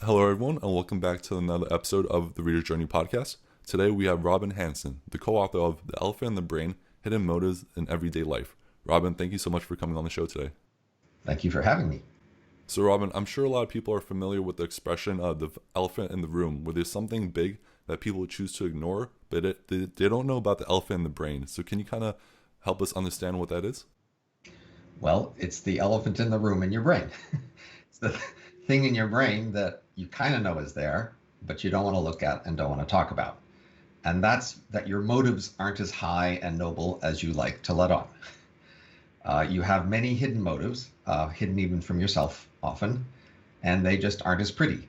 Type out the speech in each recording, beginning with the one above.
Hello, everyone, and welcome back to another episode of the Reader's Journey podcast. Today we have Robin Hanson, the co-author of The Elephant in the Brain, Hidden Motives in Everyday Life. Robin, thank you so much for coming on the show today. Thank you for having me. So, Robin, I'm sure a lot of people are familiar with the expression the elephant in the room, where there's something big that people choose to ignore, but they don't know about the elephant in the brain. So can you kind of help us understand what that is? Well, it's the elephant in the room in your brain. It's the thing in your brain that you kind of know is there, but you don't want to look at and don't want to talk about. And that's that your motives aren't as high and noble as you like to let on. You have many hidden motives, hidden even from yourself often, and they just aren't as pretty.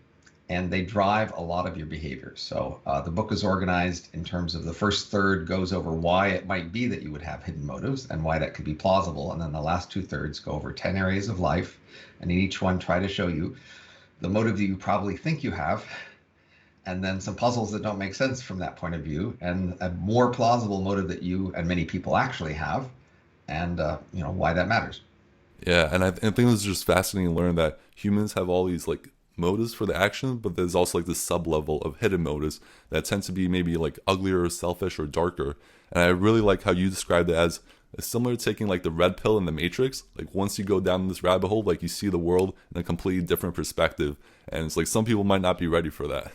And they drive a lot of your behaviors. So the book is organized in terms of the first third goes over why it might be that you would have hidden motives and why that could be plausible. And then the last 2/3 go over 10 areas of life. And in each one, try to show you the motive that you probably think you have, and then some puzzles that don't make sense from that point of view, and a more plausible motive that you and many people actually have, and why that matters. Yeah, and I think it's just fascinating to learn that humans have all these like motives for the action, but there's also like this sub level of hidden motives that tend to be maybe like uglier or selfish or darker. And I really like how you described it as similar to taking like the red pill in the Matrix. Like once you go down this rabbit hole, like you see the world in a completely different perspective. And it's like some people might not be ready for that.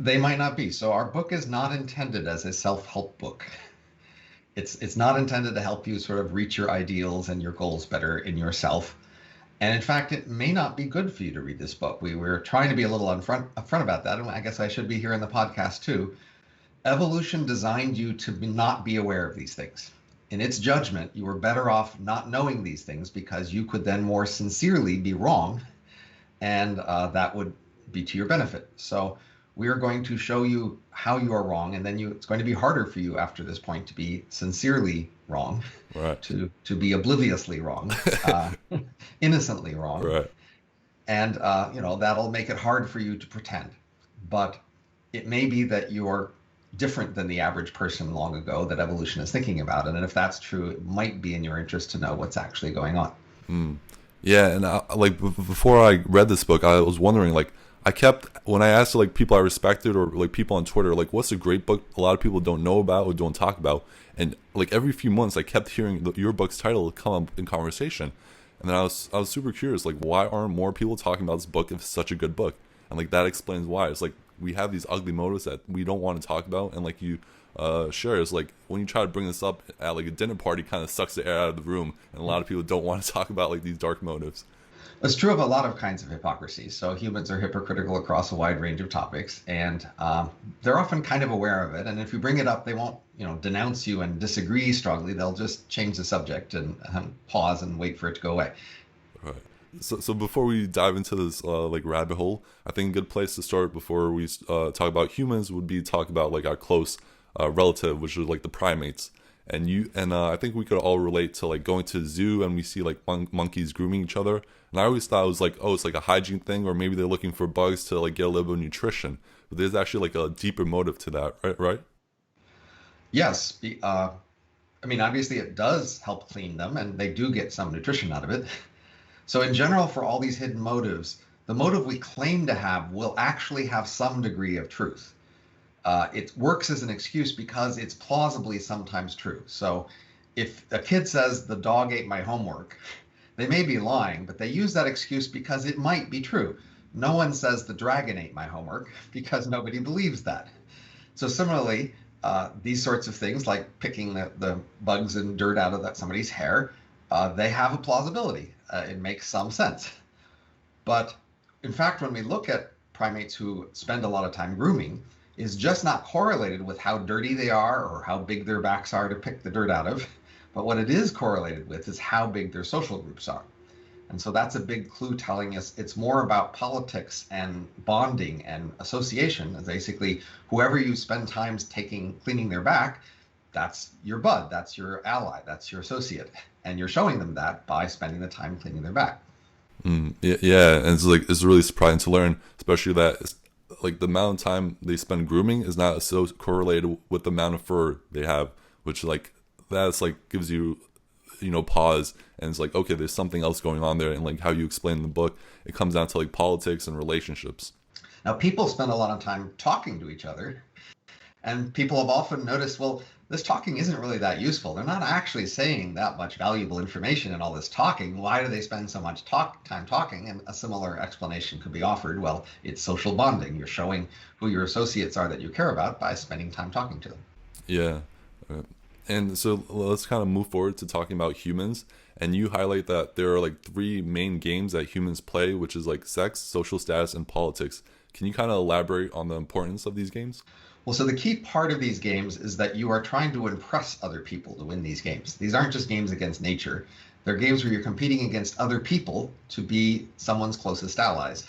They might not be. So our book is not intended as a self-help book. It's not intended to help you sort of reach your ideals and your goals better in yourself. And in fact, it may not be good for you to read this book. We were trying to be a little upfront about that, and I guess I should be here in the podcast too. Evolution designed you to not be aware of these things. In its judgment, you were better off not knowing these things because you could then more sincerely be wrong, and that would be to your benefit. So we are going to show you how you are wrong, and then it's going to be harder for you after this point to be sincerely wrong, Right. to be obliviously wrong, innocently wrong, Right. and that'll make it hard for you to pretend. But it may be that you're different than the average person long ago that evolution is thinking about, and if that's true, it might be in your interest to know what's actually going on. Yeah, and before I read this book, I was wondering like when I asked like people I respected or like people on Twitter like what's a great book a lot of people don't know about or don't talk about, and like every few months I kept hearing your book's title come up in conversation, and then I was super curious like why aren't more people talking about this book if it's such a good book, and like that explains why. It's like we have these ugly motives that we don't want to talk about, and like you share is like when you try to bring this up at like a dinner party, kind of sucks the air out of the room, and a lot of people don't want to talk about like these dark motives. It's true of a lot of kinds of hypocrisy. So humans are hypocritical across a wide range of topics, and they're often kind of aware of it. And if you bring it up, they won't, denounce you and disagree strongly. They'll just change the subject and pause and wait for it to go away. Right. So before we dive into this like rabbit hole, I think a good place to start before we talk about humans would be talk about like our close relative, which is like the primates. And I think we could all relate to like going to the zoo and we see like monkeys grooming each other. And I always thought it was like, oh, it's like a hygiene thing, or maybe they're looking for bugs to like get a little bit of nutrition. But there's actually like a deeper motive to that, right? Right? Yes. I mean, obviously it does help clean them, and they do get some nutrition out of it. So in general, for all these hidden motives, the motive we claim to have will actually have some degree of truth. It works as an excuse because it's plausibly sometimes true. So if a kid says the dog ate my homework, they may be lying, but they use that excuse because it might be true. No one says the dragon ate my homework because nobody believes that. So similarly, these sorts of things like picking the bugs and dirt out of somebody's hair, they have a plausibility. It makes some sense. But in fact, when we look at primates who spend a lot of time grooming, is just not correlated with how dirty they are or how big their backs are to pick the dirt out of. But what it is correlated with is how big their social groups are. And so that's a big clue telling us it's more about politics and bonding and association. Basically, whoever you spend time cleaning their back, that's your bud, that's your ally, that's your associate. And you're showing them that by spending the time cleaning their back. Yeah, and it's really surprising to learn, especially that like the amount of time they spend grooming is not so correlated with the amount of fur they have, which like that's like gives you pause and it's like, okay, there's something else going on there. And like how you explain in the book, it comes down to like politics and relationships. Now, people spend a lot of time talking to each other, and people have often noticed, well, this talking isn't really that useful. They're not actually saying that much valuable information in all this talking. Why do they spend so much time talking? And a similar explanation could be offered. Well, it's social bonding. You're showing who your associates are that you care about by spending time talking to them. Yeah. And so let's kind of move forward to talking about humans. And you highlight that there are like three main games that humans play, which is like sex, social status, and politics. Can you kind of elaborate on the importance of these games? Well, so the key part of these games is that you are trying to impress other people to win these games. These aren't just games against nature. They're games where you're competing against other people to be someone's closest allies.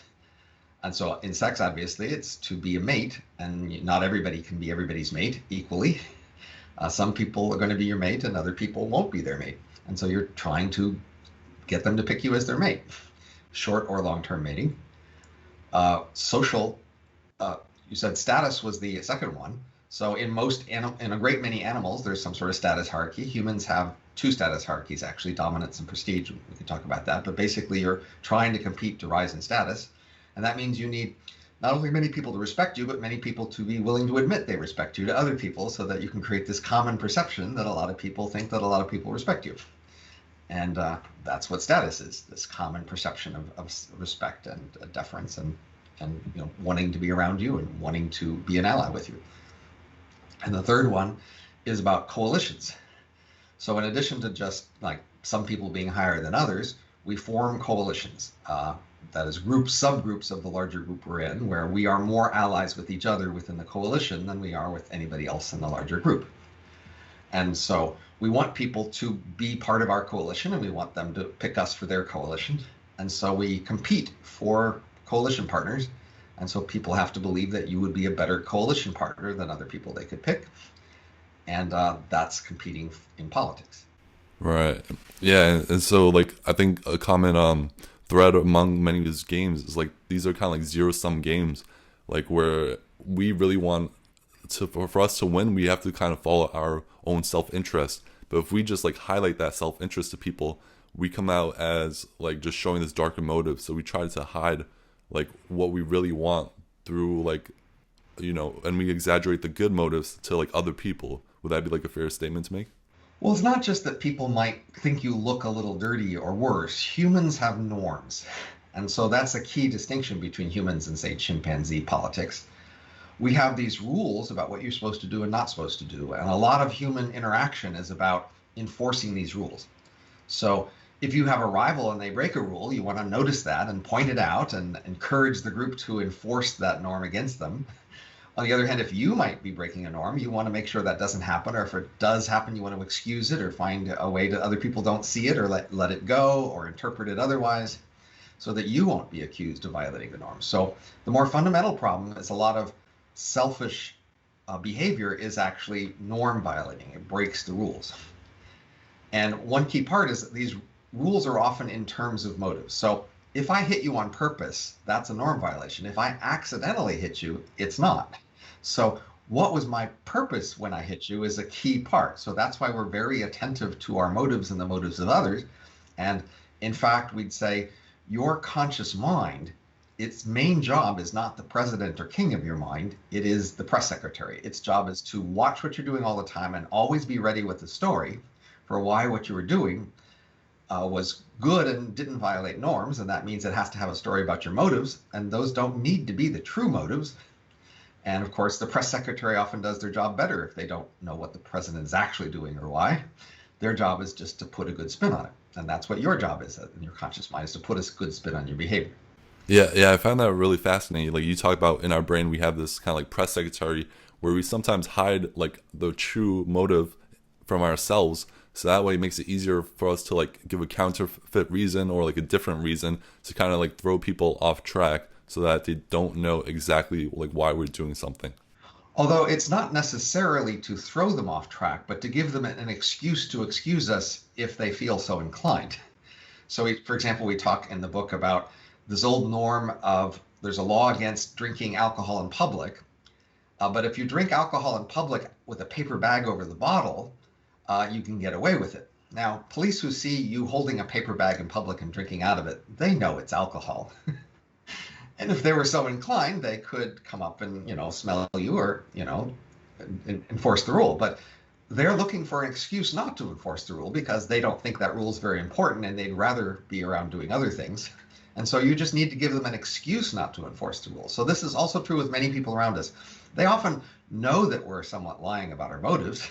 And so in sex, obviously, it's to be a mate, and not everybody can be everybody's mate equally. Some people are going to be your mate and other people won't be their mate. And so you're trying to get them to pick you as their mate, short or long-term mating. Social, you said status was the second one. So in in a great many animals, there's some sort of status hierarchy. Humans have two status hierarchies, actually, dominance and prestige. We can talk about that. But basically, you're trying to compete to rise in status. And that means you need not only many people to respect you, but many people to be willing to admit they respect you to other people so that you can create this common perception that a lot of people think that a lot of people respect you. And that's what status is, this common perception of respect and deference and wanting to be around you and wanting to be an ally with you. And the third one is about coalitions. So in addition to just like some people being higher than others, we form coalitions. That is subgroups of the larger group we're in, where we are more allies with each other within the coalition than we are with anybody else in the larger group. And so we want people to be part of our coalition, and we want them to pick us for their coalition. And so we compete for coalition partners. And so people have to believe that you would be a better coalition partner than other people they could pick. And that's competing in politics. Right. Yeah. And so like I think a common thread among many of these games is like these are kind of like zero sum games, like where we really want to for us to win, we have to kind of follow our own self interest. But if we just like highlight that self interest to people, we come out as like just showing this darker motive. So we try to hide like what we really want through like and we exaggerate the good motives to like other people. Would that be like a fair statement to make? Well, it's not just that people might think you look a little dirty or worse. Humans have norms. And so that's a key distinction between humans and, say, chimpanzee politics. We have these rules about what you're supposed to do and not supposed to do. And a lot of human interaction is about enforcing these rules. So if you have a rival and they break a rule, you want to notice that and point it out and encourage the group to enforce that norm against them. On the other hand, if you might be breaking a norm, you want to make sure that doesn't happen, or if it does happen, you want to excuse it or find a way that other people don't see it or let it go or interpret it otherwise so that you won't be accused of violating the norm. So the more fundamental problem is a lot of selfish behavior is actually norm violating. It breaks the rules. And one key part is that these rules are often in terms of motives. So if I hit you on purpose, that's a norm violation. If I accidentally hit you, it's not. So what was my purpose when I hit you is a key part. So that's why we're very attentive to our motives and the motives of others. And in fact, we'd say your conscious mind, its main job is not the president or king of your mind. It is the press secretary. Its job is to watch what you're doing all the time and always be ready with the story for why what you were doing was good and didn't violate norms. And that means it has to have a story about your motives. And those don't need to be the true motives. And of course, the press secretary often does their job better if they don't know what the president is actually doing or why. Their job is just to put a good spin on it. And that's what your job is in your conscious mind, is to put a good spin on your behavior. Yeah, I found that really fascinating. Like you talk about in our brain, we have this kind of like press secretary where we sometimes hide like the true motive from ourselves. So that way it makes it easier for us to like give a counterfeit reason or like a different reason to kind of like throw people off track so that they don't know exactly like why we're doing something. Although it's not necessarily to throw them off track, but to give them an excuse to excuse us if they feel so inclined. So for example, we talk in the book about this old norm of there's a law against drinking alcohol in public. But if you drink alcohol in public with a paper bag over the bottle, you can get away with it. Now, police who see you holding a paper bag in public and drinking out of it, they know it's alcohol. And if they were so inclined, they could come up and, smell you or, enforce the rule. But they're looking for an excuse not to enforce the rule because they don't think that rule is very important and they'd rather be around doing other things. And so you just need to give them an excuse not to enforce the rule. So this is also true with many people around us. They often know that we're somewhat lying about our motives.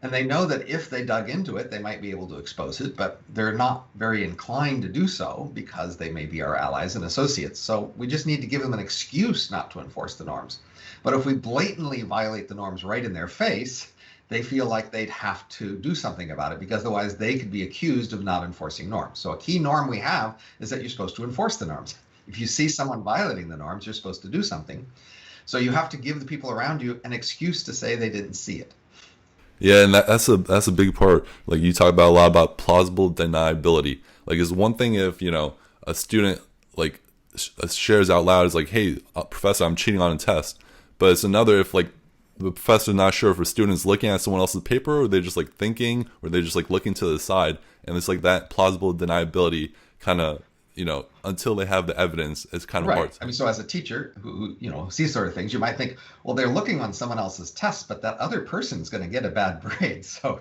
And they know that if they dug into it, they might be able to expose it, but they're not very inclined to do so because they may be our allies and associates. So we just need to give them an excuse not to enforce the norms. But if we blatantly violate the norms right in their face, they feel like they'd have to do something about it because otherwise they could be accused of not enforcing norms. So a key norm we have is that you're supposed to enforce the norms. If you see someone violating the norms, you're supposed to do something. So you have to give the people around you an excuse to say they didn't see it. Yeah, and that's a big part. Like you talk about a lot about plausible deniability. Like it's one thing if a student like shares out loud is like, "Hey, professor, I'm cheating on a test," but it's another if like the professor's not sure if a student's looking at someone else's paper or they're just like thinking or they're just like looking to the side, and it's like that plausible deniability kind of until they have the evidence, it's kind of Right. hard. I mean, so as a teacher who sees sort of things, you might think, well, they're looking on someone else's test, but that other person's going to get a bad grade. So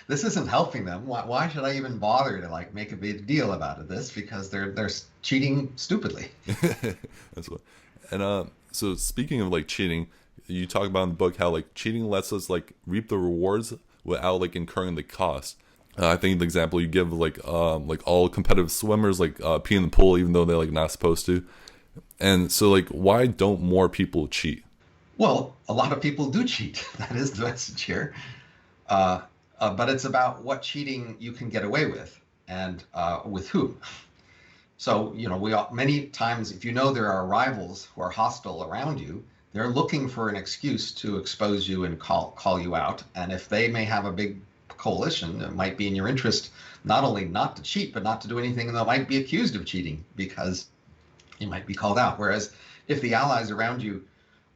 this isn't helping them. Why should I even bother to like make a big deal about it? This because they're cheating stupidly. That's what. And so speaking of like cheating, you talk about in the book how like cheating lets us like reap the rewards without like incurring the cost. I think the example you give like all competitive swimmers like pee in the pool even though they're like not supposed to. And so like why don't more people cheat? Well, a lot of people do cheat. That is the message here. But it's about what cheating you can get away with and with whom. So, many times, if there are rivals who are hostile around you, they're looking for an excuse to expose you and call you out. And if they may have a big coalition, it might be in your interest not only not to cheat, but not to do anything that might be accused of cheating because you might be called out. Whereas if the allies around you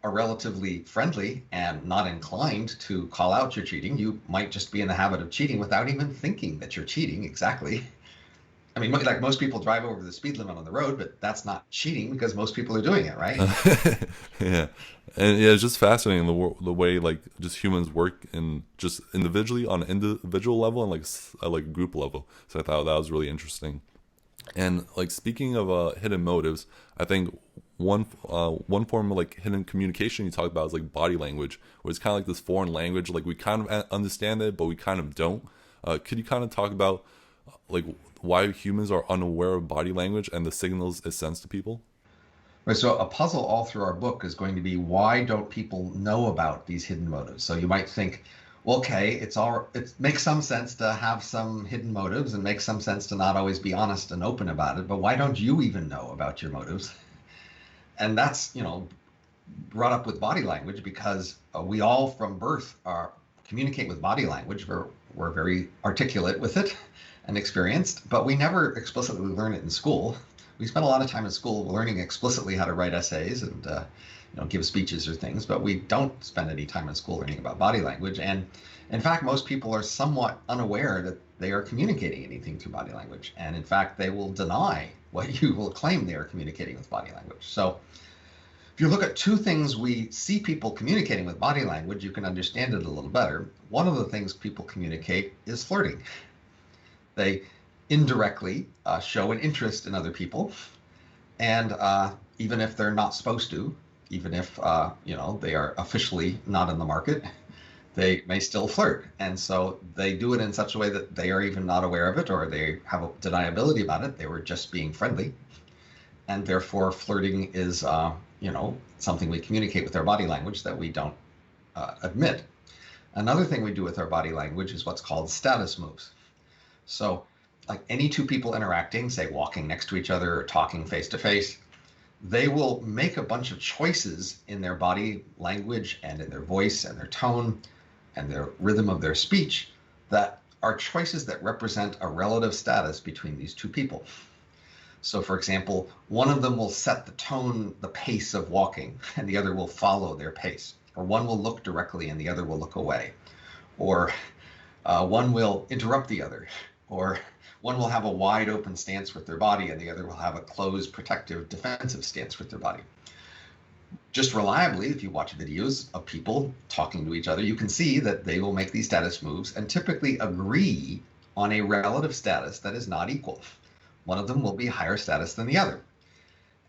are relatively friendly and not inclined to call out your cheating, you might just be in the habit of cheating without even thinking that you're cheating exactly. I mean, like most people drive over the speed limit on the road, but that's not cheating because most people are doing it, right? Yeah, and yeah, it's just fascinating the way like just humans work and just individually on an individual level and like like a group level. So I thought that was really interesting. And like speaking of hidden motives, I think one form of like hidden communication you talk about is like body language, where it's kind of like this foreign language. Like we kind of understand it, but we kind of don't. Could you kind of talk about like why humans are unaware of body language and the signals it sends to people? Right, so a puzzle all through our book is going to be why don't people know about these hidden motives? So you might think, well, okay, it makes some sense to have some hidden motives and makes some sense to not always be honest and open about it, but why don't you even know about your motives? And that's, brought up with body language because we all from birth communicate with body language. We're very articulate with it and experienced, but we never explicitly learn it in school. We spend a lot of time in school learning explicitly how to write essays and give speeches or things, but we don't spend any time in school learning about body language. And in fact, most people are somewhat unaware that they are communicating anything through body language. And in fact, they will deny what you will claim they are communicating with body language. So if you look at two things we see people communicating with body language, you can understand it a little better. One of the things people communicate is flirting. They indirectly show an interest in other people, and even if they're not supposed to, even if they are officially not in the market, they may still flirt. And so they do it in such a way that they are even not aware of it, or they have a deniability about it. They were just being friendly, and therefore flirting is something we communicate with our body language that we don't admit. Another thing we do with our body language is what's called status moves. So like any two people interacting, say walking next to each other or talking face to face, they will make a bunch of choices in their body language and in their voice and their tone and their rhythm of their speech that are choices that represent a relative status between these two people. So for example, one of them will set the tone, the pace of walking, and the other will follow their pace. Or one will look directly and the other will look away. Or One will interrupt the other, or one will have a wide open stance with their body, and the other will have a closed, protective, defensive stance with their body. Just reliably, if you watch videos of people talking to each other, you can see that they will make these status moves and typically agree on a relative status that is not equal. One of them will be higher status than the other.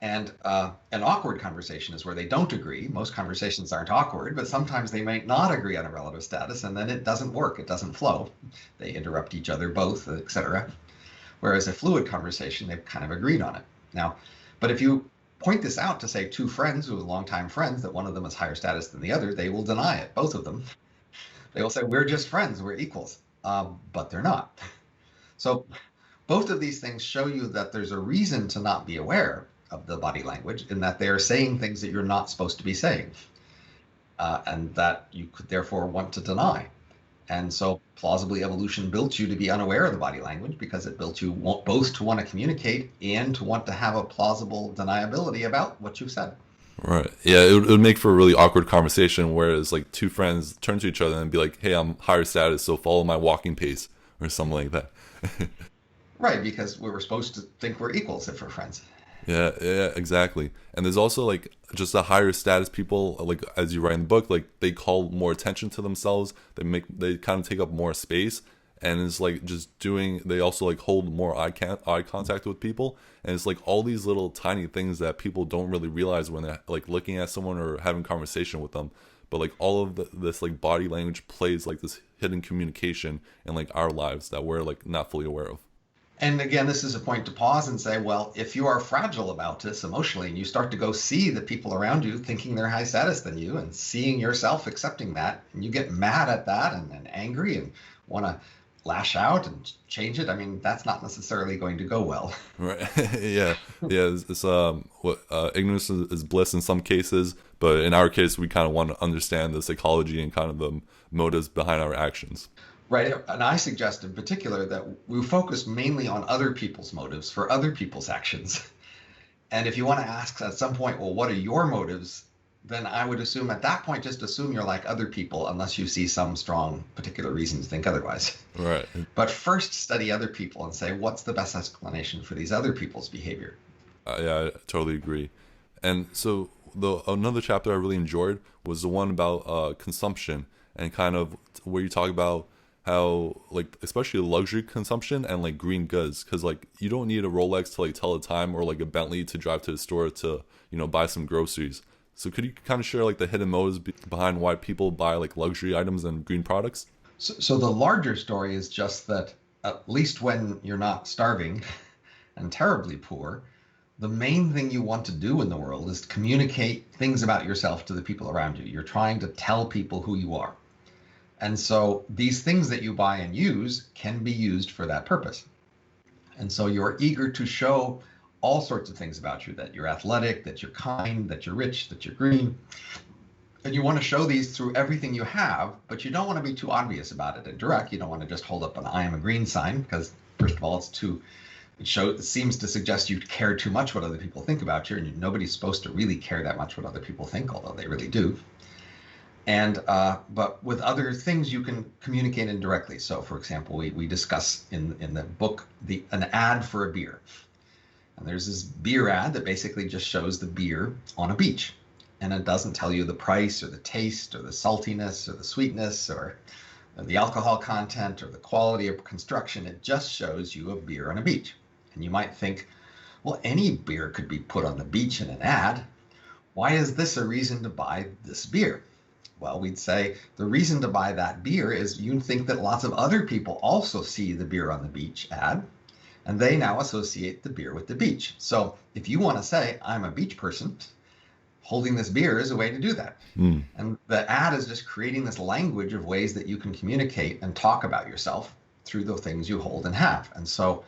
And an awkward conversation is where they don't agree. Most conversations aren't awkward, but sometimes they might not agree on a relative status, and then it doesn't work. It doesn't flow. They interrupt each other both, etc. Whereas a fluid conversation, they've kind of agreed on it. Now, but if you point this out to, say, two friends who are longtime friends, that one of them is higher status than the other, they will deny it, both of them. They will say, we're just friends, we're equals, but they're not. So both of these things show you that there's a reason to not be aware of the body language, in that they are saying things that you're not supposed to be saying, and that you could therefore want to deny. And so plausibly evolution built you to be unaware of the body language, because it built you both to want to communicate and to want to have a plausible deniability about what you've said. Right. Yeah, it would make for a really awkward conversation, whereas like two friends turn to each other and be like, hey, I'm higher status, so follow my walking pace, or something like that. Right, because we were supposed to think we're equals if we're friends. Yeah, yeah, exactly. And there's also like just the higher status people, like as you write in the book, like they call more attention to themselves. They kind of take up more space, and it's like just doing. They also like hold more eye contact with people, and it's like all these little tiny things that people don't really realize when they're like looking at someone or having conversation with them. But like all of this like body language plays like this hidden communication in like our lives that we're like not fully aware of. And again, this is a point to pause and say, well, if you are fragile about this emotionally, and you start to go see the people around you thinking they're high status than you, and seeing yourself accepting that, and you get mad at that and angry and want to lash out and change it, I mean, that's not necessarily going to go well. Right. Yeah. Yeah. It's what ignorance is bliss in some cases, but in our case, we kind of want to understand the psychology and kind of the motives behind our actions. Right. And I suggest in particular that we focus mainly on other people's motives for other people's actions. And if you want to ask at some point, well, what are your motives? Then I would assume at that point, just assume you're like other people, unless you see some strong particular reason to think otherwise. Right. But first study other people and say, what's the best explanation for these other people's behavior? Yeah, I totally agree. And so another chapter I really enjoyed was the one about consumption, and kind of where you talk about how like especially luxury consumption and like green goods, because like you don't need a Rolex to like tell the time, or like a Bentley to drive to the store to buy some groceries. So could you kind of share like the hidden motives behind why people buy like luxury items and green products? So the larger story is just that at least when you're not starving and terribly poor, the main thing you want to do in the world is to communicate things about yourself to the people around you. You're trying to tell people who you are. And so these things that you buy and use can be used for that purpose. And so you're eager to show all sorts of things about you, that you're athletic, that you're kind, that you're rich, that you're green. And you want to show these through everything you have, but you don't want to be too obvious about it and direct. You don't want to just hold up an I am a green sign, because first of all, it seems to suggest you care too much what other people think about you, and nobody's supposed to really care that much what other people think, although they really do. And but with other things you can communicate indirectly. So for example, we discuss in the book an ad for a beer. And there's this beer ad that basically just shows the beer on a beach. And it doesn't tell you the price or the taste or the saltiness or the sweetness or the alcohol content or the quality of construction. It just shows you a beer on a beach. And you might think, well, any beer could be put on the beach in an ad. Why is this a reason to buy this beer? Well, we'd say the reason to buy that beer is you think that lots of other people also see the beer on the beach ad, and they now associate the beer with the beach. So if you want to say, I'm a beach person, holding this beer is a way to do that. Mm. And the ad is just creating this language of ways that you can communicate and talk about yourself through the things you hold and have. And so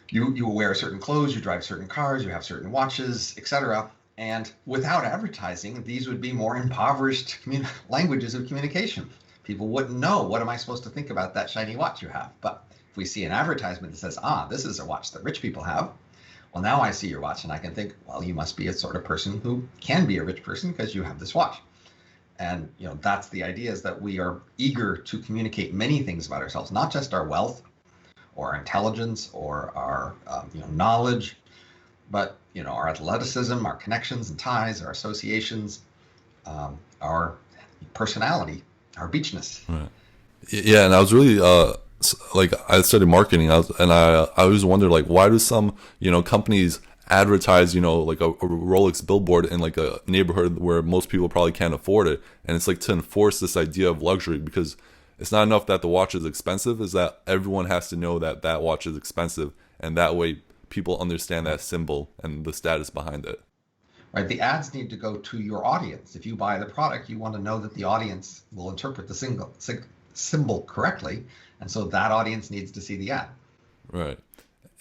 you wear certain clothes, you drive certain cars, you have certain watches, etc. And without advertising, these would be more impoverished languages of communication. People wouldn't know, what am I supposed to think about that shiny watch you have? But if we see an advertisement that says, this is a watch that rich people have, well, now I see your watch and I can think, well, you must be a sort of person who can be a rich person because you have this watch. And that's the idea, is that we are eager to communicate many things about ourselves, not just our wealth or our intelligence or our knowledge, but our athleticism, our connections and ties, our associations, our personality, our beachness. Right. Yeah, and I was really like I studied marketing. I always wondered like why do some companies advertise like a Rolex billboard in like a neighborhood where most people probably can't afford it, and it's like to enforce this idea of luxury, because it's not enough that the watch is expensive, is that everyone has to know that that watch is expensive, and that way people understand that symbol and the status behind it. Right? The ads need to go to your audience. If you buy the product, you want to know that the audience will interpret the symbol correctly, and so that audience needs to see the ad. Right.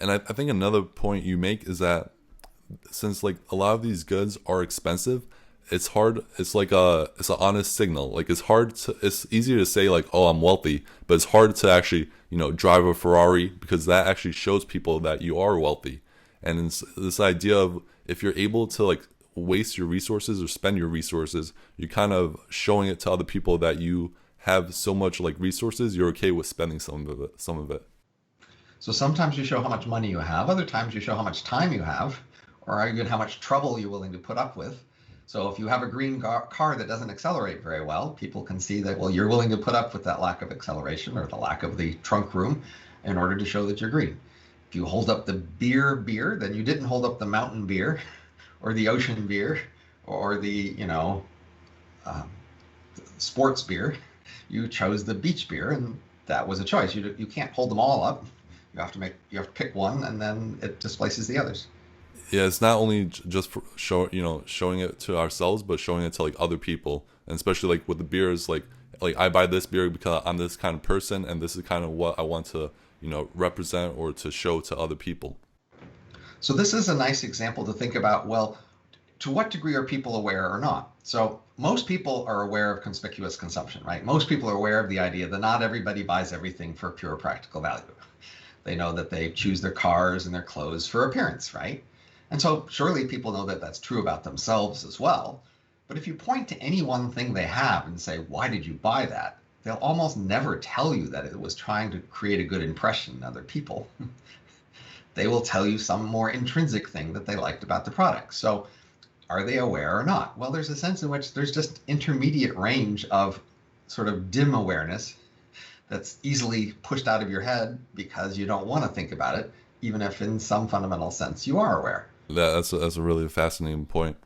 And I think another point you make is that since like a lot of these goods are expensive, it's hard. It's an honest signal. Like it's easier to say like, oh, I'm wealthy, but it's hard to actually drive a Ferrari, because that actually shows people that you are wealthy. And it's this idea of, if you're able to like waste your resources or spend your resources, you're kind of showing it to other people that you have so much like resources, you're okay with spending some of it. So sometimes you show how much money you have, other times you show how much time you have, or even how much trouble you're willing to put up with. So if you have a green car that doesn't accelerate very well, people can see that, well, you're willing to put up with that lack of acceleration or the lack of the trunk room in order to show that you're green. If you hold up the beer, then you didn't hold up the mountain beer or the ocean beer or the, sports beer. You chose the beach beer, and that was a choice. You can't hold them all up. You have to pick one, and then it displaces the others. Yeah, it's not only just for showing it to ourselves, but showing it to like other people, and especially like with the beers, like I buy this beer because I'm this kind of person, and this is kind of what I want to represent or to show to other people. So this is a nice example to think about. Well, to what degree are people aware or not? So most people are aware of conspicuous consumption, right? Most people are aware of the idea that not everybody buys everything for pure practical value. They know that they choose their cars and their clothes for appearance, right? And so surely people know that that's true about themselves as well. But if you point to any one thing they have and say, why did you buy that? They'll almost never tell you that it was trying to create a good impression in other people. They will tell you some more intrinsic thing that they liked about the product. So are they aware or not? Well, there's a sense in which there's just intermediate range of sort of dim awareness that's easily pushed out of your head because you don't want to think about it, even if in some fundamental sense you are aware. That's a really fascinating point.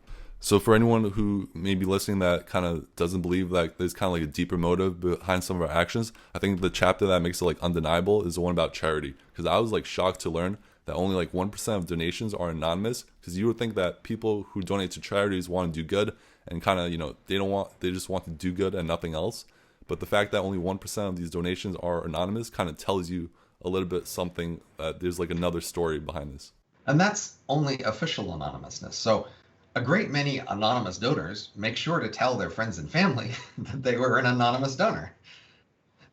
So for anyone who may be listening that kind of doesn't believe that there's kind of like a deeper motive behind some of our actions, I think the chapter that makes it like undeniable is the one about charity. Because I was like shocked to learn that only like 1% of donations are anonymous. Because you would think that people who donate to charities want to do good, and kind of they just want to do good and nothing else. But the fact that only 1% of these donations are anonymous kind of tells you a little bit something, that there's like another story behind this. And that's only official anonymousness. So a great many anonymous donors make sure to tell their friends and family that they were an anonymous donor.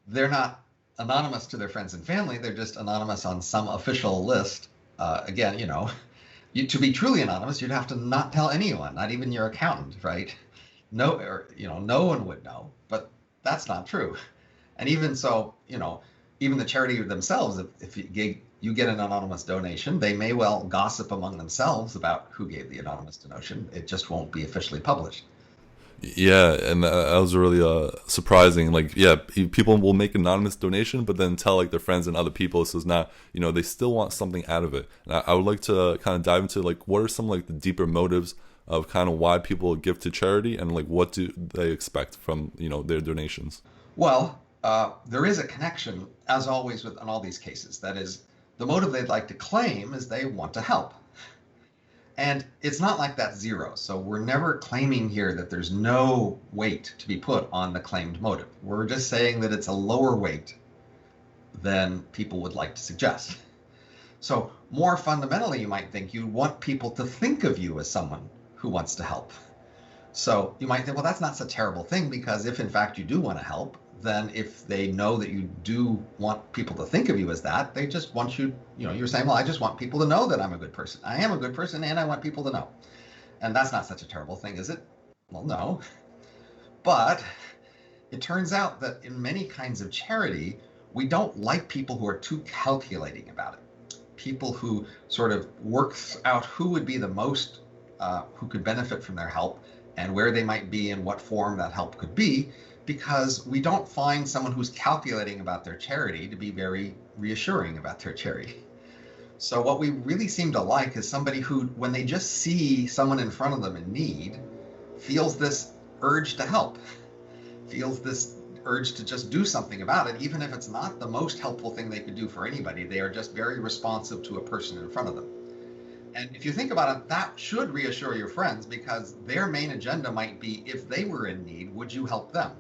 They're not anonymous to their friends and family. They're just anonymous on some official list. Again, to be truly anonymous, you'd have to not tell anyone, not even your accountant, right? No one would know, but that's not true. And even so, even the charity themselves, if you get an anonymous donation, they may well gossip among themselves about who gave the anonymous donation. It just won't be officially published. Yeah, and that was really surprising. Like, yeah, people will make anonymous donation, but then tell like their friends and other people. So it's not, they still want something out of it. And I would like to kind of dive into like what are some like the deeper motives of kind of why people give to charity, and like what do they expect from their donations. Well, there is a connection, as always, in all these cases. That is, the motive they'd like to claim is they want to help. And it's not like that's zero. So we're never claiming here that there's no weight to be put on the claimed motive. We're just saying that it's a lower weight than people would like to suggest. So more fundamentally, you might think you want people to think of you as someone who wants to help. So you might think, well, that's not such a terrible thing, because if in fact you do want to help, then if they know that you do want people to think of you as that, they just want you, you're saying, well, I just want people to know that I'm a good person. I am a good person, and I want people to know. And that's not such a terrible thing, is it? Well, no. But it turns out that in many kinds of charity, we don't like people who are too calculating about it. People who sort of work out who would be the most, who could benefit from their help and where they might be and what form that help could be, because we don't find someone who's calculating about their charity to be very reassuring about their charity. So what we really seem to like is somebody who, when they just see someone in front of them in need, feels this urge to help, feels this urge to just do something about it, even if it's not the most helpful thing they could do for anybody. They are just very responsive to a person in front of them. And if you think about it, that should reassure your friends, because their main agenda might be, if they were in need, would you help them?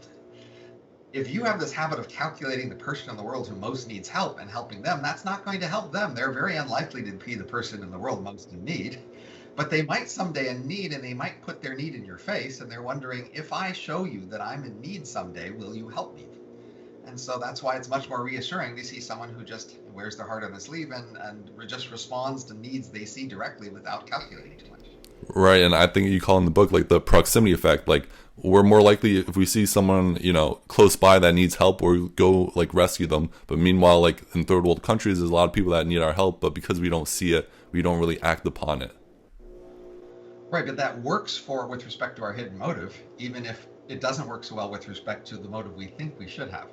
If you have this habit of calculating the person in the world who most needs help and helping them, that's not going to help them. They're very unlikely to be the person in the world most in need. But they might someday in need, and they might put their need in your face, and they're wondering, if I show you that I'm in need someday, will you help me? And so that's why it's much more reassuring to see someone who just wears their heart on their sleeve and just responds to needs they see directly without calculating too much. Right, and I think you call in the book like the proximity effect. Like, we're more likely if we see someone, close by that needs help, or go like rescue them. But meanwhile, like in third world countries, there's a lot of people that need our help, but because we don't see it, we don't really act upon it. Right, but that works with respect to our hidden motive, even if it doesn't work so well with respect to the motive we think we should have.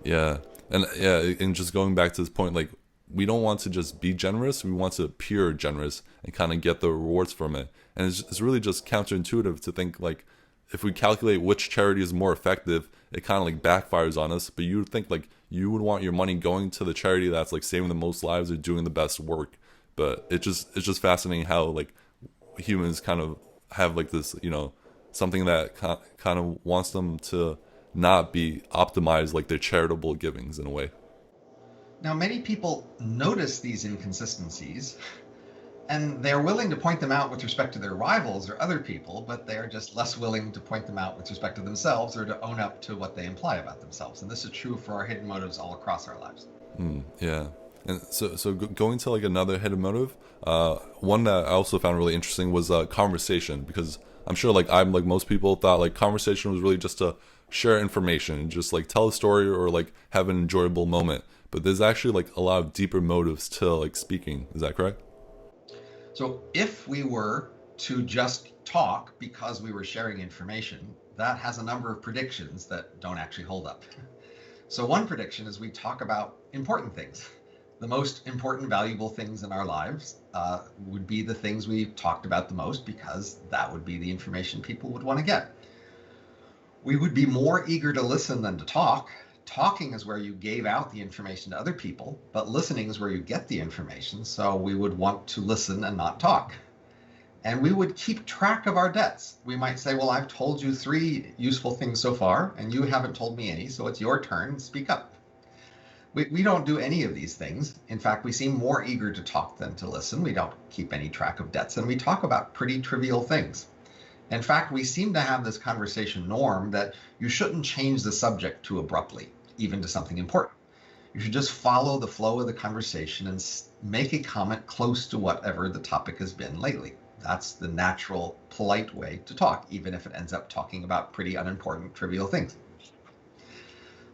Yeah, and just going back to this point, like, we don't want to just be generous, we want to appear generous and kind of get the rewards from it. And it's really just counterintuitive to think, like, if we calculate which charity is more effective, it kind of like backfires on us. But you would think like you would want your money going to the charity that's like saving the most lives or doing the best work. But it's just fascinating how like humans kind of have like this, something that kind of wants them to not be optimized, like their charitable givings in a way. Now, many people notice these inconsistencies, and they're willing to point them out with respect to their rivals or other people, but they're just less willing to point them out with respect to themselves or to own up to what they imply about themselves. And this is true for our hidden motives all across our lives. Yeah. And so going to like another hidden motive, one that I also found really interesting was conversation, because I'm sure like I'm like most people thought like conversation was really just to share information, just like tell a story or like have an enjoyable moment. But there's actually like a lot of deeper motives to like speaking. Is that correct? So if we were to just talk because we were sharing information, that has a number of predictions that don't actually hold up. So one prediction is we talk about important things. The most important, valuable things in our lives would be the things we talked about the most, because that would be the information people would want to get. We would be more eager to listen than to talk. Talking is where you gave out the information to other people, but listening is where you get the information. So we would want to listen and not talk. And we would keep track of our debts. We might say, well, I've told you 3 useful things so far, and you haven't told me any, so it's your turn, speak up. We don't do any of these things. In fact, we seem more eager to talk than to listen. We don't keep any track of debts, and we talk about pretty trivial things. In fact, we seem to have this conversation norm that you shouldn't change the subject too abruptly, even to something important. You should just follow the flow of the conversation and make a comment close to whatever the topic has been lately. That's the natural, polite way to talk, even if it ends up talking about pretty unimportant, trivial things.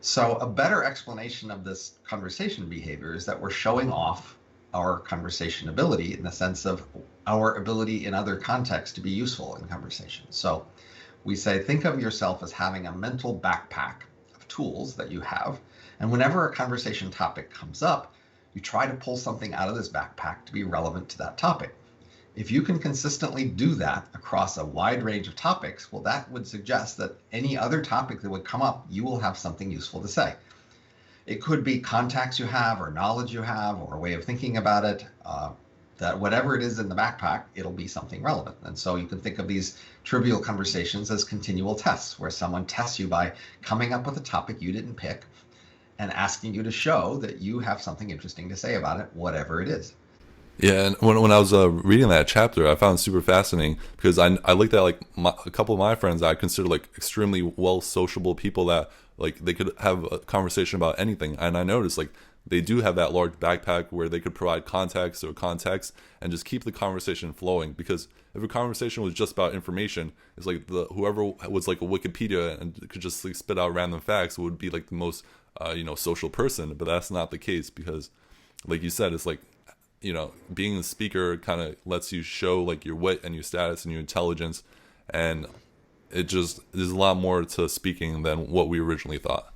So a better explanation of this conversation behavior is that we're showing off our conversation ability, in the sense of our ability in other contexts to be useful in conversation. So we say, think of yourself as having a mental backpack of tools that you have. And whenever a conversation topic comes up, you try to pull something out of this backpack to be relevant to that topic. If you can consistently do that across a wide range of topics, well, that would suggest that any other topic that would come up, you will have something useful to say. It could be contacts you have, or knowledge you have, or a way of thinking about it, that whatever it is in the backpack, it'll be something relevant. And so you can think of these trivial conversations as continual tests, where someone tests you by coming up with a topic you didn't pick and asking you to show that you have something interesting to say about it, whatever it is. Yeah, and when I was reading that chapter, I found it super fascinating, because I looked at like a couple of my friends I consider like extremely well sociable people that like they could have a conversation about anything, and I noticed like they do have that large backpack where they could provide context and just keep the conversation flowing. Because if a conversation was just about information, it's like whoever was like a Wikipedia and could just like spit out random facts would be like the most social person. But that's not the case, because like you said, it's like, being the speaker kind of lets you show like your wit and your status and your intelligence, and there's a lot more to speaking than what we originally thought.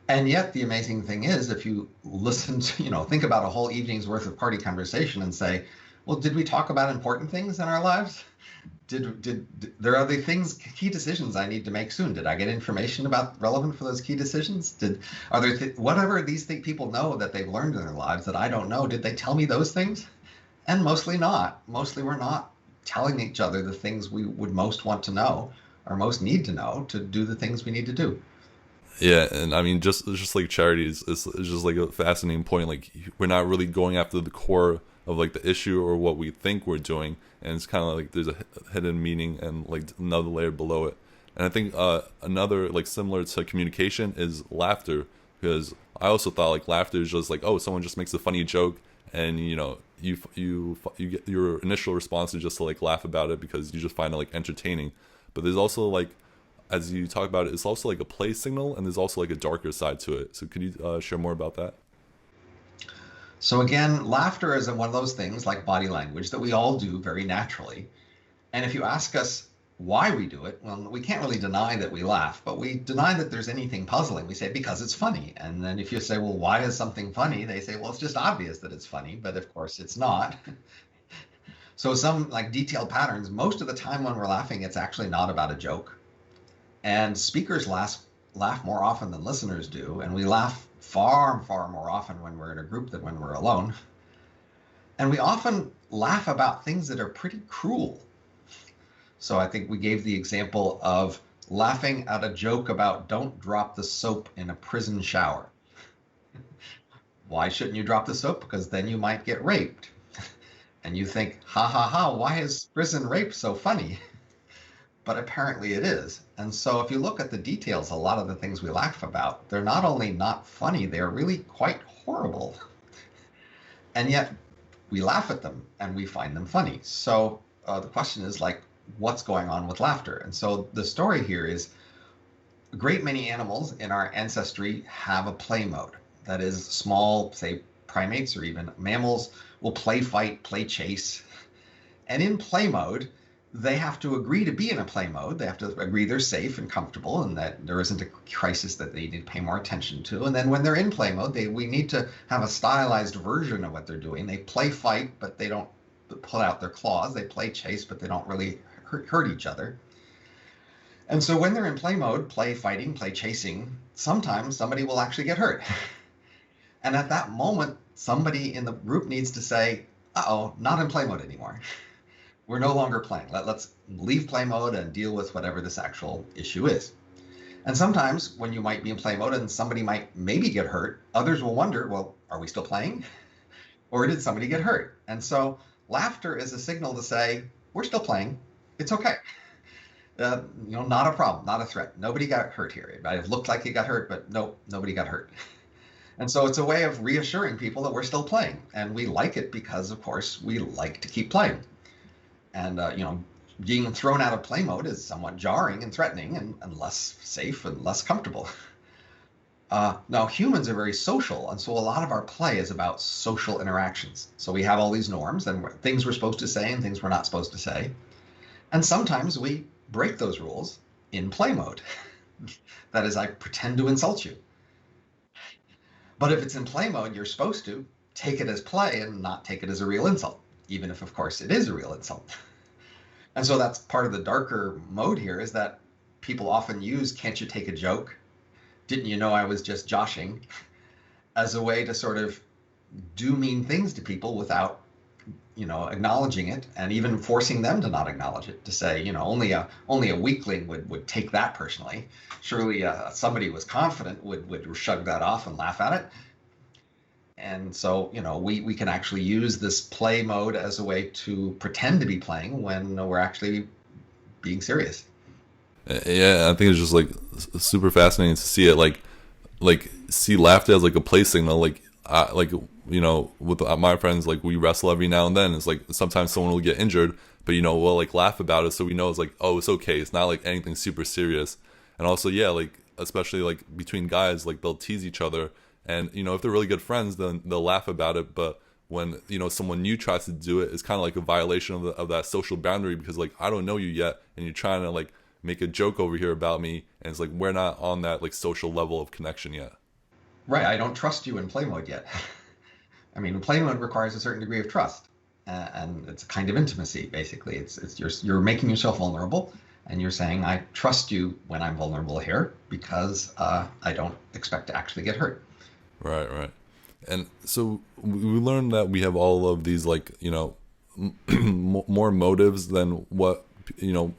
And yet, the amazing thing is, if you listen to, think about a whole evening's worth of party conversation and say, well, did we talk about important things in our lives? Did there are the things, key decisions I need to make soon? Did I get information about relevant for those key decisions? Are there whatever these people know that they've learned in their lives that I don't know? Did they tell me those things? And mostly not. Mostly we're not telling each other the things we would most want to know or most need to know to do the things we need to do. Yeah, and I mean, just like charities, it's just like a fascinating point. Like, we're not really going after the core of like the issue or what we think we're doing, and it's kind of like there's a hidden meaning and like another layer below it. And I think another like similar to communication is laughter, because I also thought like laughter is just like, oh, someone just makes a funny joke, and you get your initial response is just to like laugh about it because you just find it like entertaining. But there's also like, as you talk about it, it's also like a play signal, and there's also like a darker side to it. So could you share more about that? So again, laughter is one of those things like body language that we all do very naturally. And if you ask us why we do it, well, we can't really deny that we laugh, but we deny that there's anything puzzling. We say, because it's funny. And then if you say, well, why is something funny? They say, well, it's just obvious that it's funny, but of course it's not. So some like detailed patterns, most of the time when we're laughing, it's actually not about a joke. And speakers laugh more often than listeners do, and we laugh far, far more often when we're in a group than when we're alone. And we often laugh about things that are pretty cruel. So I think we gave the example of laughing at a joke about don't drop the soap in a prison shower. Why shouldn't you drop the soap? Because then you might get raped. And you think, ha ha ha, why is prison rape so funny? But apparently it is. And so if you look at the details, a lot of the things we laugh about, they're not only not funny, they're really quite horrible. And yet we laugh at them and we find them funny. So the question is like, what's going on with laughter? And so the story here is a great many animals in our ancestry have a play mode. That is, small, say, primates or even mammals will play fight, play chase. And in play mode, they have to agree to be in a play mode. They have to agree they're safe and comfortable and that there isn't a crisis that they need to pay more attention to. And then when they're in play mode, we need to have a stylized version of what they're doing. They play fight, but they don't pull out their claws. They play chase, but they don't really hurt each other. And so when they're in play mode, play fighting, play chasing, sometimes somebody will actually get hurt. And at that moment, somebody in the group needs to say, uh-oh, not in play mode anymore. We're no longer playing. Let's leave play mode and deal with whatever this actual issue is. And sometimes when you might be in play mode and somebody might maybe get hurt, others will wonder, well, are we still playing? Or did somebody get hurt? And so laughter is a signal to say, we're still playing. It's okay. Not a problem, not a threat. Nobody got hurt here. It might have looked like you got hurt, but no, nobody got hurt. And so it's a way of reassuring people that we're still playing. And we like it because, of course, we like to keep playing. And, being thrown out of play mode is somewhat jarring and threatening and less safe and less comfortable. Now, humans are very social, and so a lot of our play is about social interactions. So we have all these norms and things we're supposed to say and things we're not supposed to say. And sometimes we break those rules in play mode. That is, I pretend to insult you. But if it's in play mode, you're supposed to take it as play and not take it as a real insult, even if, of course, it is a real insult. And so that's part of the darker mode here, is that people often use, can't you take a joke? Didn't you know I was just joshing? As a way to sort of do mean things to people without, acknowledging it, and even forcing them to not acknowledge it, to say, only a weakling would take that personally. Surely somebody who was confident would shrug that off and laugh at it. And so, we can actually use this play mode as a way to pretend to be playing when we're actually being serious. Yeah, I think it's just like super fascinating to see it. Like, like see laughter as like a play signal. Like with my friends, like we wrestle every now and then. It's like sometimes someone will get injured, but we'll like laugh about it, so we know it's like, oh, it's okay. It's not like anything super serious. And also, yeah, like especially like between guys, like they'll tease each other, and if they're really good friends, then they'll laugh about it. But when someone new tries to do it, it's kind of like a violation of that social boundary, because like I don't know you yet, and you're trying to like make a joke over here about me, and it's like we're not on that like social level of connection yet. Right. I don't trust you in play mode yet. I mean, play mode requires a certain degree of trust, and it's a kind of intimacy. Basically, it's you're making yourself vulnerable, and you're saying, I trust you when I'm vulnerable here because I don't expect to actually get hurt. Right, right. And so we learned that we have all of these like more motives than what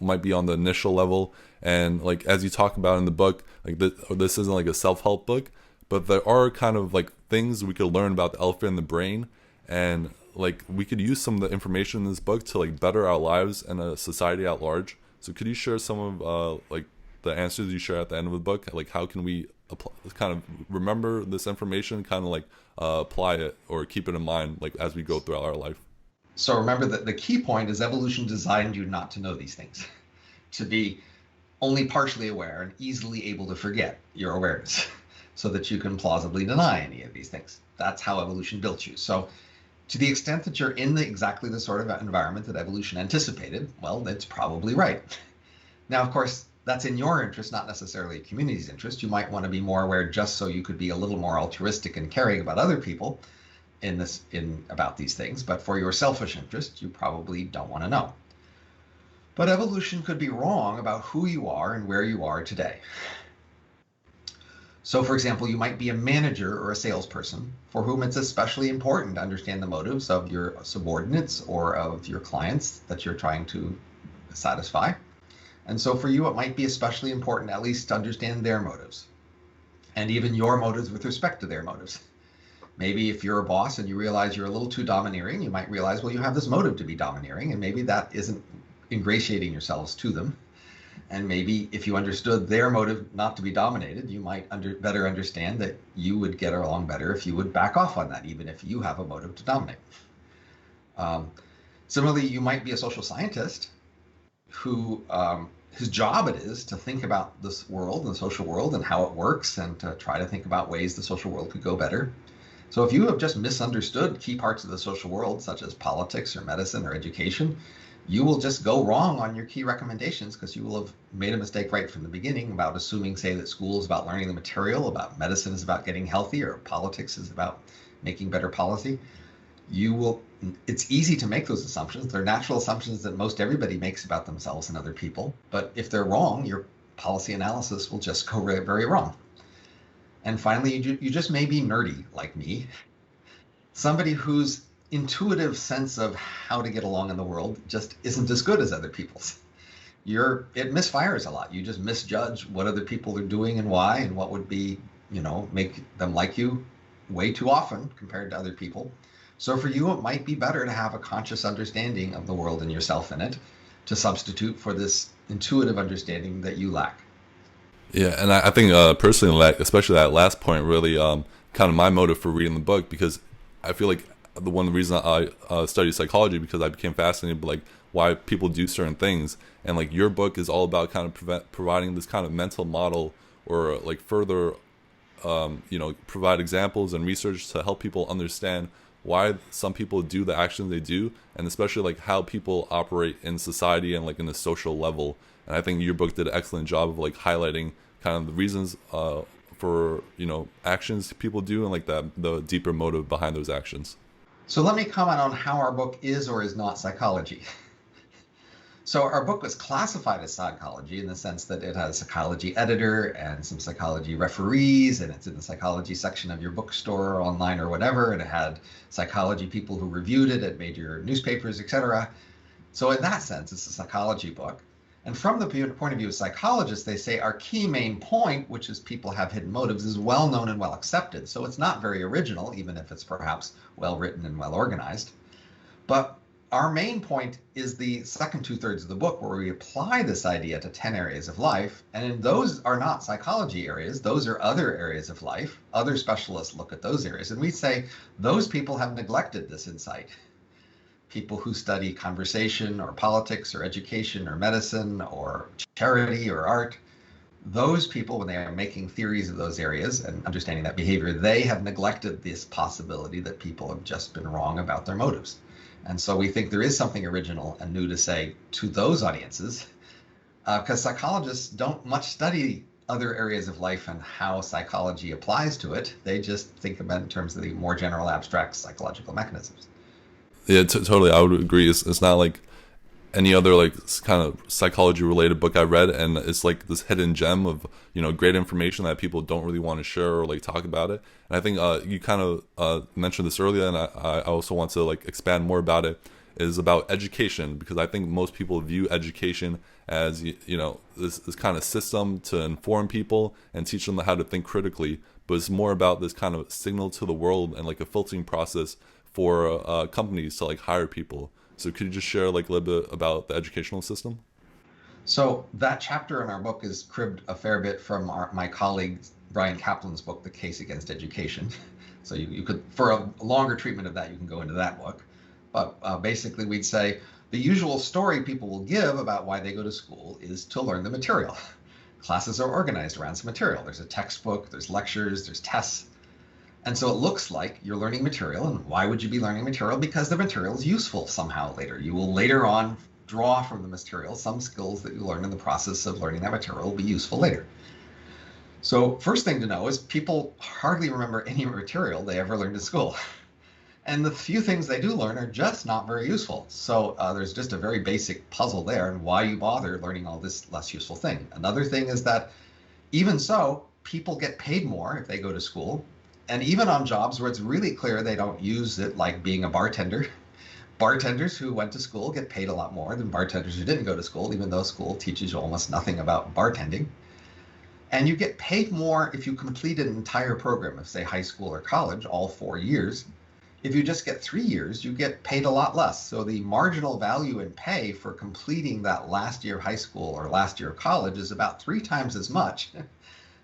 might be on the initial level. And like as you talk about in the book, like this isn't like a self-help book, but there are kind of like things we could learn about the elephant in the brain, and like we could use some of the information in this book to like better our lives and a society at large. So could you share some of like the answers you share at the end of the book? Like how can we kind of remember this information, kind of like apply it or keep it in mind like as we go throughout our life? So remember that the key point is evolution designed you not to know these things, to be only partially aware and easily able to forget your awareness so that you can plausibly deny any of these things. That's how evolution built you. So to the extent that you're in exactly the sort of environment that evolution anticipated, well, that's probably right. Now, of course, that's in your interest, not necessarily a community's interest. You might want to be more aware just so you could be a little more altruistic and caring about other people about these things. But for your selfish interest, you probably don't want to know. But evolution could be wrong about who you are and where you are today. So, for example, you might be a manager or a salesperson for whom it's especially important to understand the motives of your subordinates or of your clients that you're trying to satisfy. And so for you, it might be especially important at least to understand their motives and even your motives with respect to their motives. Maybe if you're a boss and you realize you're a little too domineering, you might realize, well, you have this motive to be domineering, and maybe that isn't ingratiating yourselves to them. And maybe if you understood their motive not to be dominated, you might better understand that you would get along better if you would back off on that, even if you have a motive to dominate. Similarly, you might be a social scientist who his job it is to think about this world and the social world and how it works, and to try to think about ways the social world could go better. So if you have just misunderstood key parts of the social world, such as politics or medicine or education, you will just go wrong on your key recommendations because you will have made a mistake right from the beginning about assuming, say, that school is about learning the material, about medicine is about getting healthy, or politics is about making better policy. It's easy to make those assumptions. They're natural assumptions that most everybody makes about themselves and other people. But if they're wrong, your policy analysis will just go very, very wrong. And finally, you just may be nerdy like me, somebody whose intuitive sense of how to get along in the world just isn't as good as other people's. It misfires a lot. You just misjudge what other people are doing and why, and what would be, make them like you way too often compared to other people. So for you, it might be better to have a conscious understanding of the world and yourself in it to substitute for this intuitive understanding that you lack. Yeah, and I think personally, like, especially that last point, really kind of my motive for reading the book, because I feel like one of the reasons I studied psychology, because I became fascinated by like why people do certain things, and like your book is all about kind of providing this kind of mental model, or like further, provide examples and research to help people understand why some people do the actions they do, and especially like how people operate in society and like in the social level. And I think your book did an excellent job of like highlighting kind of the reasons for actions people do, and like the deeper motive behind those actions. So let me comment on how our book is or is not psychology. So our book was classified as psychology in the sense that it has a psychology editor and some psychology referees, and it's in the psychology section of your bookstore or online or whatever, and it had psychology people who reviewed it at major newspapers, etc. So in that sense, it's a psychology book. And from the point of view of psychologists, they say our key main point, which is people have hidden motives, is well known and well accepted. So it's not very original, even if it's perhaps well written and well organized. But our main point is the second two-thirds of the book, where we apply this idea to 10 areas of life. And those are not psychology areas. Those are other areas of life. Other specialists look at those areas. And we say those people have neglected this insight. People who study conversation or politics or education or medicine or charity or art, those people, when they are making theories of those areas and understanding that behavior, they have neglected this possibility that people have just been wrong about their motives. And so we think there is something original and new to say to those audiences, because psychologists don't much study other areas of life and how psychology applies to it. They just think about it in terms of the more general abstract psychological mechanisms. Yeah, totally. I would agree. It's not like any other like kind of psychology related book I read, and it's like this hidden gem of great information that people don't really want to share or like talk about it. And I think you kind of mentioned this earlier, and I also want to like expand more about it, is about education, because I think most people view education as this kind of system to inform people and teach them how to think critically, but it's more about this kind of signal to the world and like a filtering process for companies to like hire people. So could you just share like a little bit about the educational system? So that chapter in our book is cribbed a fair bit from my colleague Bryan Caplan's book, The Case Against Education. So you could, for a longer treatment of that, you can go into that book. But basically we'd say the usual story people will give about why they go to school is to learn the material. Classes are organized around some material. There's a textbook, there's lectures, there's tests. And so it looks like you're learning material. And why would you be learning material? Because the material is useful somehow later. You will later on draw from the material some skills that you learn in the process of learning that material will be useful later. So first thing to know is people hardly remember any material they ever learned at school. And the few things they do learn are just not very useful. So there's just a very basic puzzle there, and why you bother learning all this less useful thing. Another thing is that even so, people get paid more if they go to school. And even on jobs where it's really clear they don't use it, like being a bartender, bartenders who went to school get paid a lot more than bartenders who didn't go to school, even though school teaches you almost nothing about bartending. And you get paid more if you complete an entire program of, say, high school or college, all 4 years. If you just get 3 years, you get paid a lot less. So the marginal value in pay for completing that last year of high school or last year of college is about 3 times as much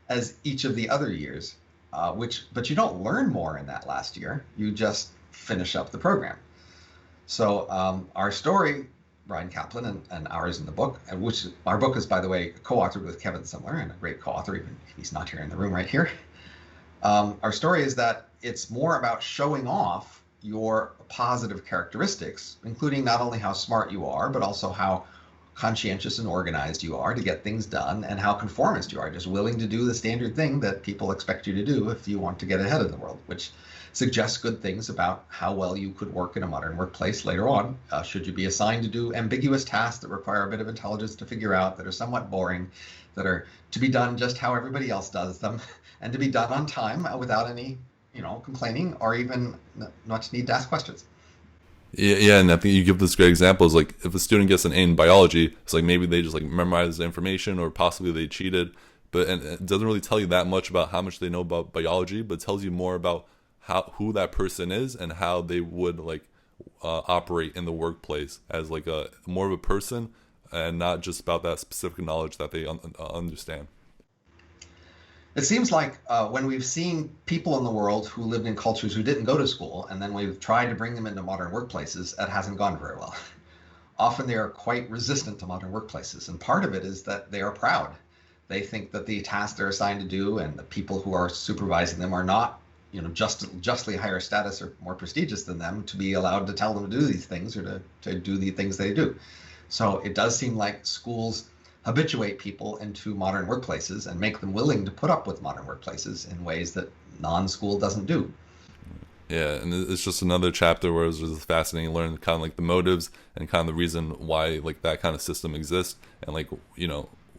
as each of the other years. But you don't learn more in that last year. You just finish up the program. So our story, Bryan Caplan and ours in the book, which our book is, by the way, co-authored with Kevin Simler, and a great co-author, even if he's not here in the room right here. Our story is that it's more about showing off your positive characteristics, including not only how smart you are, but also how conscientious and organized you are to get things done, and how conformist you are, just willing to do the standard thing that people expect you to do if you want to get ahead of the world, which suggests good things about how well you could work in a modern workplace later on, should you be assigned to do ambiguous tasks that require a bit of intelligence to figure out, that are somewhat boring, that are to be done just how everybody else does them, and to be done on time without any complaining or even much need to ask questions. Yeah, and I think you give this great example. Is like if a student gets an A in biology, it's like maybe they just like memorize the information, or possibly they cheated, and it doesn't really tell you that much about how much they know about biology, but it tells you more about who that person is and how they would like operate in the workplace as like a more of a person, and not just about that specific knowledge that they understand. It seems like when we've seen people in the world who lived in cultures who didn't go to school, and then we've tried to bring them into modern workplaces, it hasn't gone very well. Often they are quite resistant to modern workplaces, and part of it is that they are proud. They think that the tasks they're assigned to do and the people who are supervising them are not, justly higher status or more prestigious than them to be allowed to tell them to do these things, or to do the things they do. So it does seem like schools habituate people into modern workplaces and make them willing to put up with modern workplaces in ways that non-school doesn't do. Yeah, and it's just another chapter where it's just fascinating to learn kind of like the motives and kind of the reason why like that kind of system exists, and like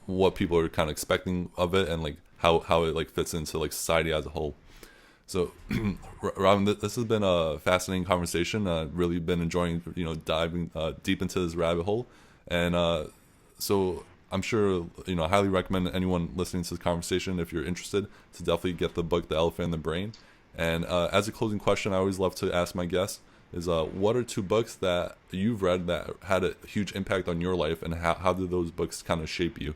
what people are kind of expecting of it, and like how it like fits into like society as a whole. So, Robin, this has been a fascinating conversation. Really been enjoying diving deep into this rabbit hole, and so I'm sure I highly recommend anyone listening to this conversation, if you're interested, to definitely get the book The Elephant in the Brain. And as a closing question, I always love to ask my guests, is what are two books that you've read that had a huge impact on your life, and how did those books kind of shape you?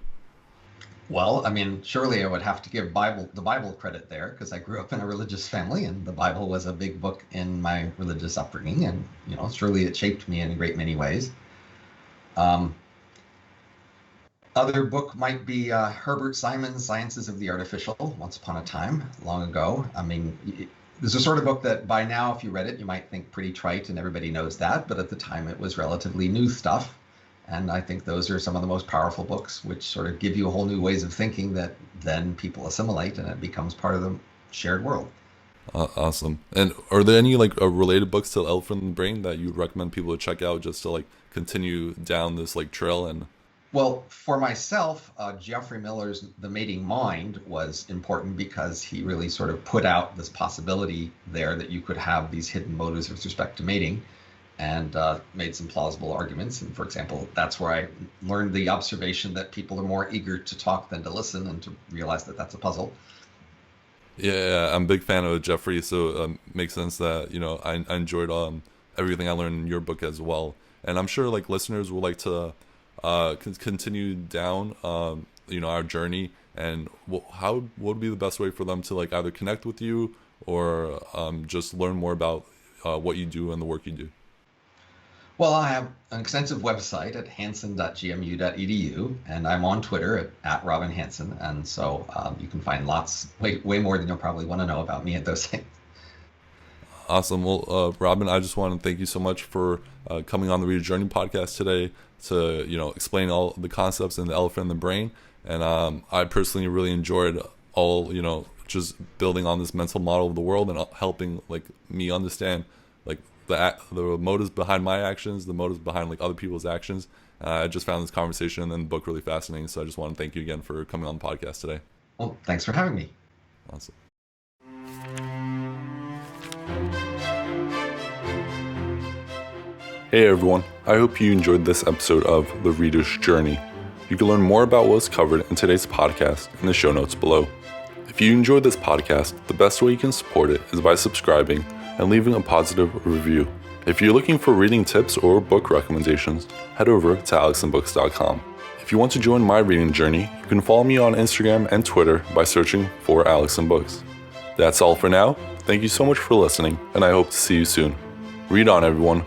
Well, I mean, surely I would have to give the Bible credit there because I grew up in a religious family, and the Bible was a big book in my religious upbringing, and surely it shaped me in a great many ways. Other book might be Herbert Simon's Sciences of the Artificial, Once Upon a Time, long ago. I mean, there's a sort of book that by now, if you read it, you might think pretty trite and everybody knows that, but at the time it was relatively new stuff. And I think those are some of the most powerful books, which sort of give you a whole new ways of thinking that then people assimilate and it becomes part of the shared world. Awesome. And are there any like related books to Elephant in the Brain that you'd recommend people to check out just to like continue down this like trail? And well, for myself, Geoffrey Miller's The Mating Mind was important because he really sort of put out this possibility there that you could have these hidden motives with respect to mating, and made some plausible arguments. And for example, that's where I learned the observation that people are more eager to talk than to listen, and to realize that that's a puzzle. yeah, I'm a big fan of Jeffrey, so makes sense that I enjoyed everything I learned in your book as well. And I'm sure like listeners would like to continue down our journey, and what would be the best way for them to like either connect with you or just learn more about what you do and the work you do? Well, I have an extensive website at hanson.gmu.edu, and I'm on Twitter at Robin Hanson, and so you can find way more than you'll probably want to know about me at those things. Awesome. Well, Robin, I just want to thank you so much for coming on the Reader Journey podcast today to explain all the concepts in the Elephant in the Brain, and I personally really enjoyed all just building on this mental model of the world and helping like me understand like the motives behind my actions, the motives behind like other people's actions. I just found this conversation and the book really fascinating, so I just want to thank you again for coming on the podcast today. Well, thanks for having me. Awesome. Hey everyone, I hope you enjoyed this episode of The Reader's Journey. You can learn more about what was covered in today's podcast in the show notes below. If you enjoyed this podcast, the best way you can support it is by subscribing and leaving a positive review. If you're looking for reading tips or book recommendations, head over to alexandbooks.com. If you want to join my reading journey, you can follow me on Instagram and Twitter by searching for Alex and Books. That's all for now. Thank you so much for listening, and I hope to see you soon. Read on, everyone.